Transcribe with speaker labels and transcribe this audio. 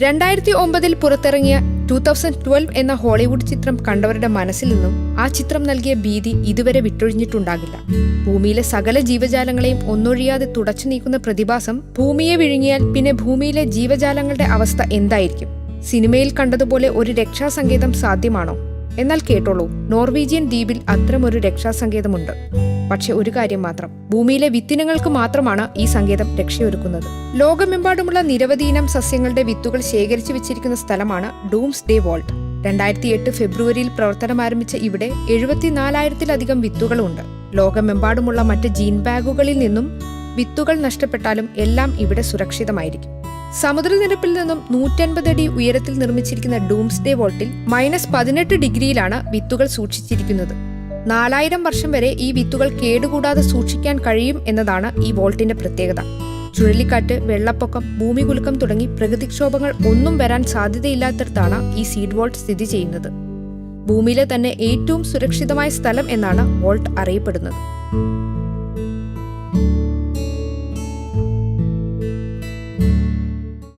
Speaker 1: 2009 പുറത്തിറങ്ങിയ 2012 എന്ന ഹോളിവുഡ് ചിത്രം കണ്ടവരുടെ മനസ്സിൽ നിന്നും ആ ചിത്രം നൽകിയ ഭീതി ഇതുവരെ വിട്ടൊഴിഞ്ഞിട്ടുണ്ടാകില്ല. ഭൂമിയിലെ സകല ജീവജാലങ്ങളെയും ഒന്നൊഴിയാതെ തുടച്ചു നീക്കുന്ന പ്രതിഭാസം ഭൂമിയെ വിഴുങ്ങിയാൽ പിന്നെ ഭൂമിയിലെ ജീവജാലങ്ങളുടെ അവസ്ഥ എന്തായിരിക്കും? സിനിമയിൽ കണ്ടതുപോലെ ഒരു രക്ഷാസങ്കേതം സാധ്യമാണോ? എന്നാൽ കേട്ടോളൂ, നോർവീജിയൻ ദ്വീപിൽ അത്തരമൊരു രക്ഷാസങ്കേതമുണ്ട്. പക്ഷെ ഒരു കാര്യം മാത്രം, ഭൂമിയിലെ വിത്തിനങ്ങൾക്ക് മാത്രമാണ് ഈ സങ്കേതം രക്ഷയൊരുക്കുന്നത്. ലോകമെമ്പാടുമുള്ള നിരവധി ഇനം സസ്യങ്ങളുടെ വിത്തുകൾ ശേഖരിച്ചു വെച്ചിരിക്കുന്ന സ്ഥലമാണ് ഡൂംസ്ഡേ വോൾട്ട്. 2008 ഫെബ്രുവരിയിൽ പ്രവർത്തനം ആരംഭിച്ച ഇവിടെ 74,000-ലധികം വിത്തുകളുണ്ട്. ലോകമെമ്പാടുമുള്ള മറ്റ് ജീൻ ബാഗുകളിൽ നിന്നും വിത്തുകൾ നഷ്ടപ്പെട്ടാലും എല്ലാം ഇവിടെ സുരക്ഷിതമായിരിക്കും. സമുദ്രനിരപ്പിൽ നിന്നും 150 അടി ഉയരത്തിൽ നിർമ്മിച്ചിരിക്കുന്ന ഡൂംസ്ഡേ വോൾട്ടിൽ -18 ഡിഗ്രിയിലാണ് വിത്തുകൾ സൂക്ഷിച്ചിരിക്കുന്നത്. 4000 വർഷം വരെ ഈ വിത്തുകൾ കേടുകൂടാതെ സൂക്ഷിക്കാൻ കഴിയും എന്നതാണ് ഈ വോൾട്ടിന്റെ പ്രത്യേകത. ചുഴലിക്കാറ്റ്, വെള്ളപ്പൊക്കം, ഭൂമികുലുക്കം തുടങ്ങി പ്രകൃതിക്ഷോഭങ്ങൾ ഒന്നും വരാൻ സാധ്യതയില്ലാത്തിടത്താണ് ഈ സീഡ് വോൾട്ട് സ്ഥിതി ചെയ്യുന്നത്. ഭൂമിയിലെ തന്നെ ഏറ്റവും സുരക്ഷിതമായ സ്ഥലം എന്നാണ് വോൾട്ട് അറിയപ്പെടുന്നത്.